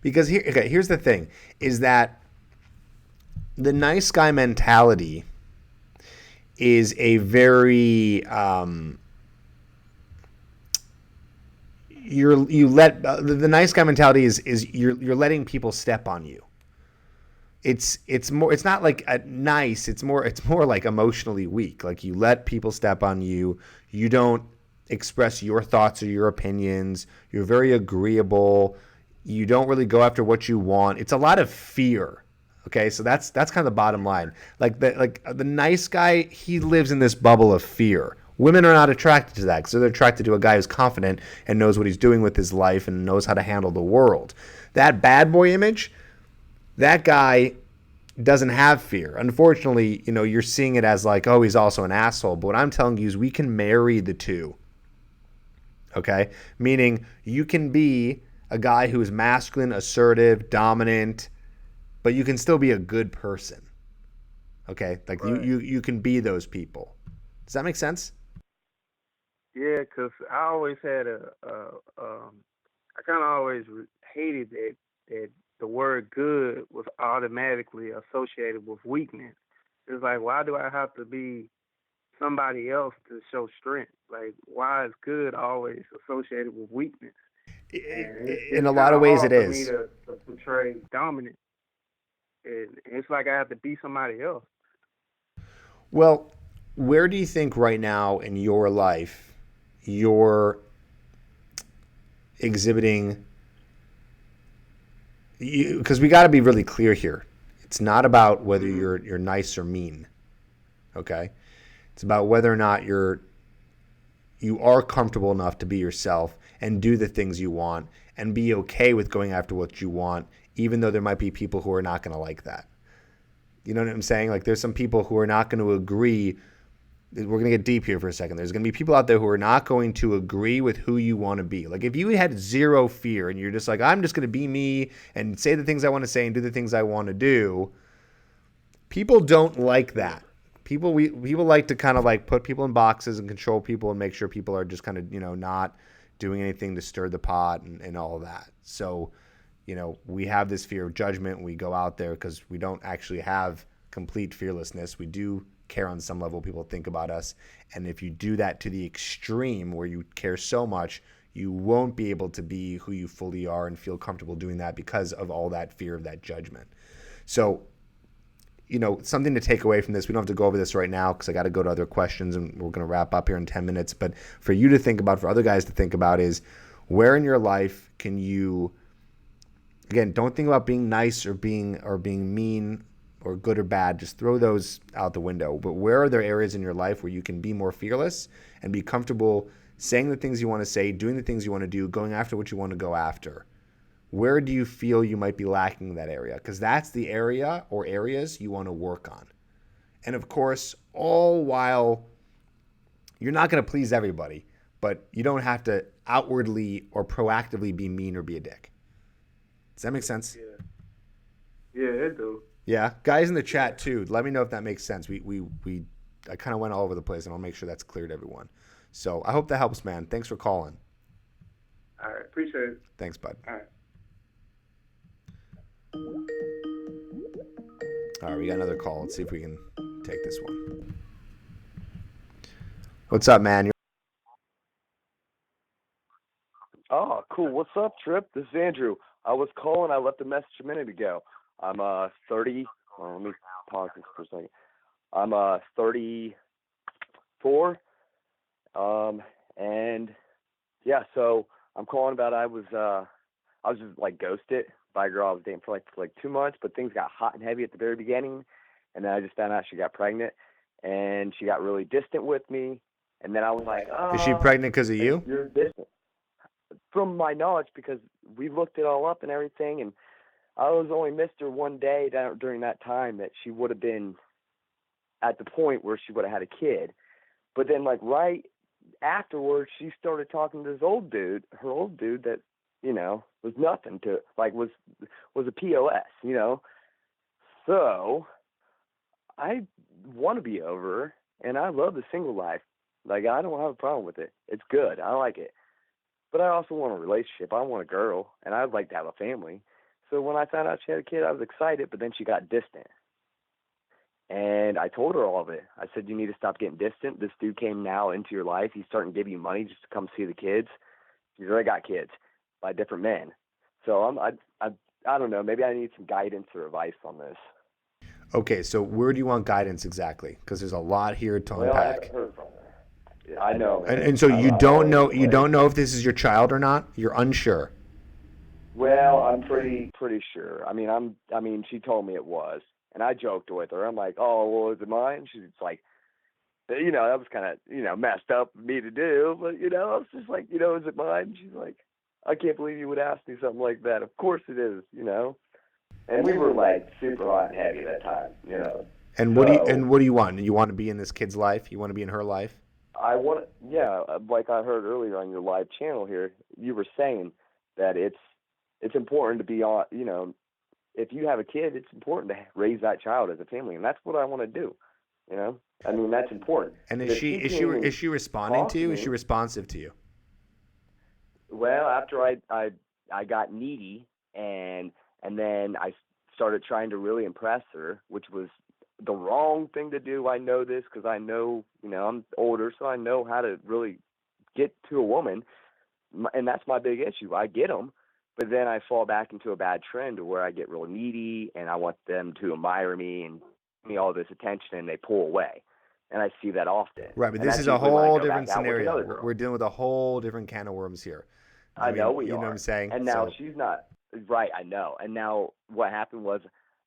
Because here's the thing, is that the nice guy mentality is a very the nice guy mentality is you're letting people step on you. It's not like a nice, it's more like emotionally weak. Like you let people step on you. You don't express your thoughts or your opinions. You're very agreeable. You don't really go after what you want. It's a lot of fear. Okay, so that's kind of the bottom line. Like the nice guy, he lives in this bubble of fear. Women are not attracted to that because they're attracted to a guy who's confident and knows what he's doing with his life and knows how to handle the world. That bad boy image, that guy doesn't have fear. Unfortunately, you're seeing it as like, oh, he's also an asshole. But what I'm telling you is we can marry the two. Okay? Meaning you can be a guy who is masculine, assertive, dominant, but you can still be a good person. Okay? Like right. you can be those people. Does that make sense? Yeah, because I always had I kind of always hated that the word good was automatically associated with weakness. It's like, why do I have to be somebody else to show strength? Like, why is good always associated with weakness? In a lot of ways it is. For me to portray dominant. It's like I have to be somebody else. Well, where do you think right now in your life you're exhibiting? Because we got to be really clear here. It's not about whether you're nice or mean. Okay? It's about whether or not you are comfortable enough to be yourself and do the things you want and be okay with going after what you want, even though there might be people who are not going to like that. You know what I'm saying? Like there's some people who are not going to agree. We're going to get deep here for a second. There's going to be people out there who are not going to agree with who you want to be. Like if you had zero fear and you're just like, I'm just going to be me and say the things I want to say and do the things I want to do, people don't like that. People like to kind of like put people in boxes and control people and make sure people are just kind of, not doing anything to stir the pot and all of that. So, we have this fear of judgment. We go out there because we don't actually have complete fearlessness. We do care on some level people think about us. And if you do that to the extreme where you care so much, you won't be able to be who you fully are and feel comfortable doing that because of all that fear of that judgment. So, something to take away from this. We don't have to go over this right now because I got to go to other questions and we're going to wrap up here in 10 minutes. But for you to think about, for other guys to think about is where in your life can you, again, don't think about being nice or being mean or good or bad. Just throw those out the window. But where are there areas in your life where you can be more fearless and be comfortable saying the things you want to say, doing the things you want to do, going after what you want to go after? Where do you feel you might be lacking in that area? Because that's the area or areas you want to work on. And of course, all while you're not going to please everybody, but you don't have to outwardly or proactively be mean or be a dick. Does that make sense? Yeah, it do. Yeah, guys in the chat too. Let me know if that makes sense. I kind of went all over the place, and I'll make sure that's clear to everyone. So I hope that helps, man. Thanks for calling. All right, appreciate it. Thanks, bud. All right. All right, we got another call. Let's see if we can take this one. What's up, man? Oh, cool. What's up, Tripp? This is Andrew. I was calling. I left a message a minute ago. I'm 30. Well, let me pause this for a second. I'm 34. And yeah, so I'm calling about I was just like ghosted by a girl I was dating for like 2 months, but things got hot and heavy at the very beginning, and then I just found out she got pregnant, and she got really distant with me, and then I was like, Is she pregnant because of you? You're distant. From my knowledge, because we looked it all up and everything, and I was only missed her one day during that time that she would have been at the point where she would have had a kid. But then, like, right afterwards, she started talking to this old dude, her old dude that, you know, was nothing to, like, was a POS, you know. So I want to be over, and I love the single life. Like, I don't have a problem with it. It's good. I like it. But I also want a relationship. I want a girl, and I'd like to have a family. So when I found out she had a kid, I was excited, but then she got distant. And I told her all of it. I said, you need to stop getting distant. This dude came now into your life. He's starting to give you money just to come see the kids. He's already got kids by different men. So I don't know. Maybe I need some guidance or advice on this. Okay, so where do you want guidance exactly? Because there's a lot here to unpack. I haven't heard from her. I know, man. And so you don't know if this is your child or not? You're unsure. Well, I'm pretty sure. I mean, she told me it was, and I joked with her. I'm like, oh, well, is it mine? She's like, you know, that was kind of, you know, messed up of me to do, but, you know, I was just like, you know, is it mine? She's like, I can't believe you would ask me something like that. Of course it is, you know. And we were like super hot and heavy that time, you know. And what do you want? You want to be in this kid's life? You want to be in her life? I want, yeah, like I heard earlier on your live channel here, you were saying that it's important to be on, you know, if you have a kid, it's important to raise that child as a family, and that's what I want to do, you know. I mean, that's important. And is she responding to you? Is she responsive to you? Well, after I got needy and then I started trying to really impress her, which was the wrong thing to do. I know this because I know, you know, I'm older, so I know how to really get to a woman, and that's my big issue. I get them, but then I fall back into a bad trend where I get real needy, and I want them to admire me and give me all this attention, and they pull away. And I see that often. Right, but this is a whole different scenario. We're dealing with a whole different can of worms here. I mean, know we are. You know what I'm saying? And now she's not. Right, I know. And now what happened was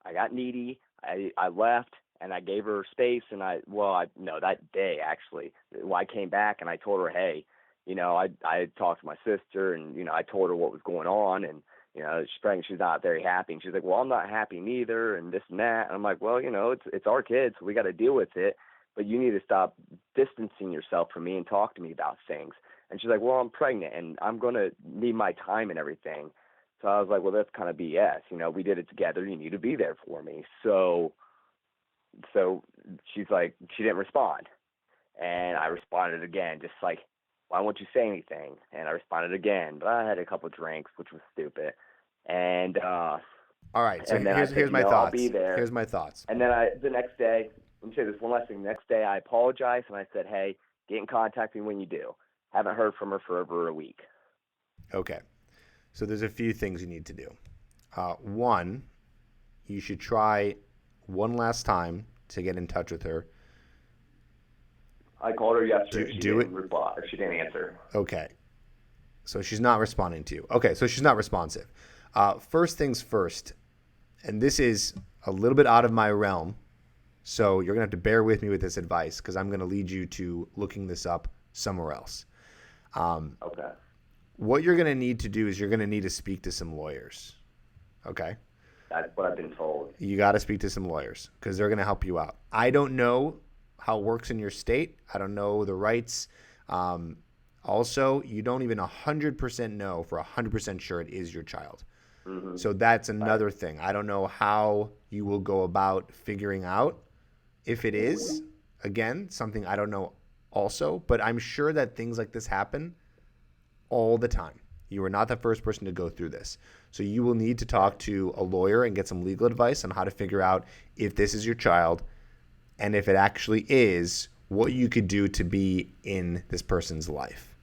I got needy, I left, and I gave her space, and that day, actually, I came back, and I told her, hey, you know, I talked to my sister, and, you know, I told her what was going on, and, you know, she's not very happy, and she's like, well, I'm not happy neither, and this and that, and I'm like, well, you know, it's our kids, so we got to deal with it, but you need to stop distancing yourself from me and talk to me about things. And she's like, well, I'm pregnant, and I'm going to need my time and everything. So I was like, well, that's kind of BS. You know, we did it together. You need to be there for me. So she's like, she didn't respond. And I responded again, just like, why won't you say anything? And I responded again, but I had a couple of drinks, which was stupid. And all right, so here's my thoughts. I'll be there. Here's my thoughts. And then the next day, let me say this one last thing. The next day, I apologized, and I said, hey, get in contact with me when you do. Haven't heard from her for over a week. Okay. So there's a few things you need to do. One, you should try one last time to get in touch with her. I called her yesterday. She didn't reply. She didn't answer. Okay. So she's not responding to you. Okay, so she's not responsive. First things first, and this is a little bit out of my realm, so you're going to have to bear with me with this advice because I'm going to lead you to looking this up somewhere else. Okay. What you're going to need to do is you're going to need to speak to some lawyers. Okay? That's what I've been told. You got to speak to some lawyers because they're going to help you out. I don't know how it works in your state. I don't know the rights. Also, you don't even 100% know for 100% sure it is your child. Mm-hmm. So that's another thing. I don't know how you will go about figuring out if it is, again, something I don't know also, but I'm sure that things like this happen all the time. You are not the first person to go through this. So you will need to talk to a lawyer and get some legal advice on how to figure out if this is your child and if it actually is, what you could do to be in this person's life.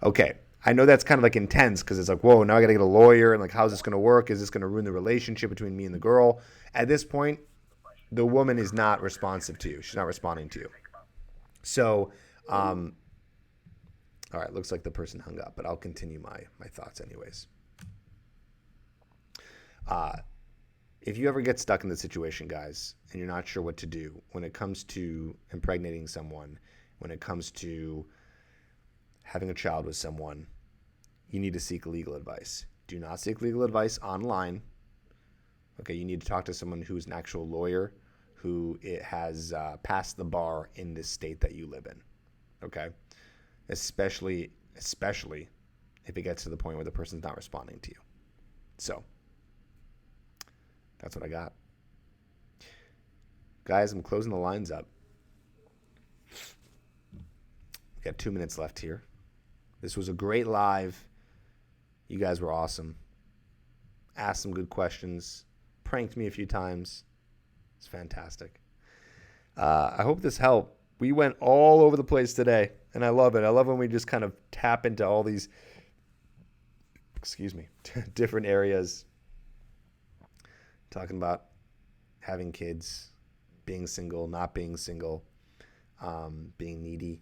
Okay, I know that's kind of like intense because it's like, whoa, now I got to get a lawyer and like, how's this going to work? Is this going to ruin the relationship between me and the girl? At this point, the woman is not responsive to you. She's not responding to you. So, all right, looks like the person hung up, but I'll continue my thoughts anyways. If you ever get stuck in this situation, guys, and you're not sure what to do when it comes to impregnating someone, when it comes to having a child with someone, you need to seek legal advice. Do not seek legal advice online. Okay, you need to talk to someone who's an actual lawyer who has passed the bar in this state that you live in. okay? Especially if it gets to the point where the person's not responding to you. So, that's what I got. Guys, I'm closing the lines up. We got 2 minutes left here. This was a great live. You guys were awesome. Asked some good questions. Pranked me a few times. It's fantastic. I hope this helped. We went all over the place today, and I love it. I love when we just kind of tap into all these, different areas. Talking about having kids, being single, not being single, being needy,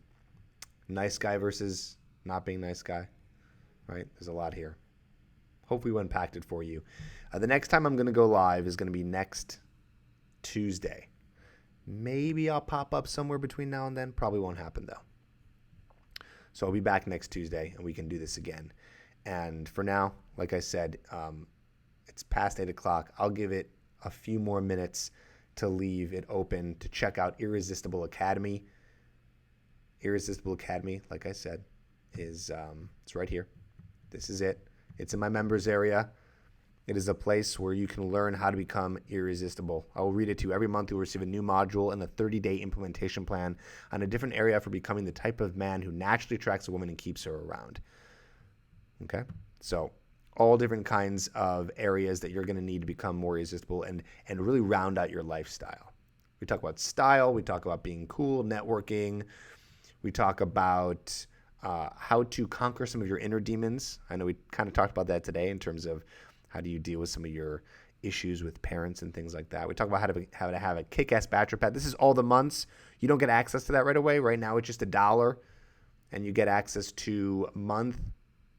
nice guy versus not being nice guy, right? There's a lot here. Hopefully we unpacked it for you. The next time I'm going to go live is going to be next Tuesday. Maybe I'll pop up somewhere between now and then. Probably won't happen, though. So I'll be back next Tuesday, and we can do this again. And for now, like I said, it's past 8 o'clock. I'll give it a few more minutes to leave it open to check out Irresistible Academy. Irresistible Academy, like I said, is it's right here. This is it. It's in my members area. It is a place where you can learn how to become irresistible. I will read it to you. Every month you'll receive a new module and a 30-day implementation plan on a different area for becoming the type of man who naturally attracts a woman and keeps her around. Okay? So all different kinds of areas that you're going to need to become more irresistible and really round out your lifestyle. We talk about style. We talk about being cool, networking. We talk about how to conquer some of your inner demons. I know we kind of talked about that today in terms of how do you deal with some of your issues with parents and things like that. We talk about how to have a kick-ass bachelor pad. This is all the months. You don't get access to that right away. Right now it's just $1, and you get access to month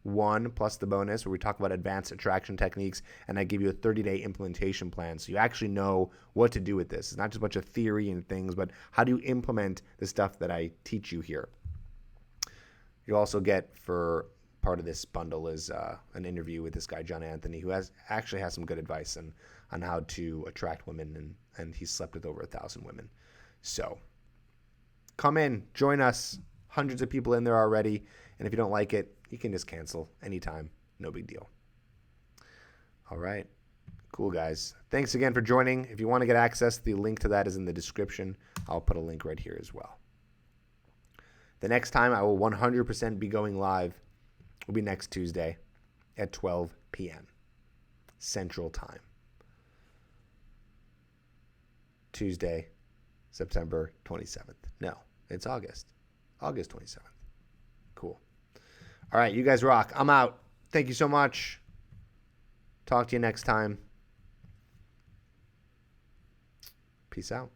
1 plus the bonus where we talk about advanced attraction techniques, and I give you a 30-day implementation plan so you actually know what to do with this. It's not just a bunch of theory and things, but how do you implement the stuff that I teach you here. You also get, for part of this bundle, is an interview with this guy, John Anthony, who actually has some good advice on how to attract women, and he's slept with over 1,000 women. So come in, join us. Hundreds of people in there already, and if you don't like it, you can just cancel anytime. No big deal. All right. Cool, guys. Thanks again for joining. If you want to get access, the link to that is in the description. I'll put a link right here as well. The next time I will 100% be going live will be next Tuesday at 12 p.m. Central Time. Tuesday, September 27th. No, it's August 27th. Cool. All right, you guys rock. I'm out. Thank you so much. Talk to you next time. Peace out.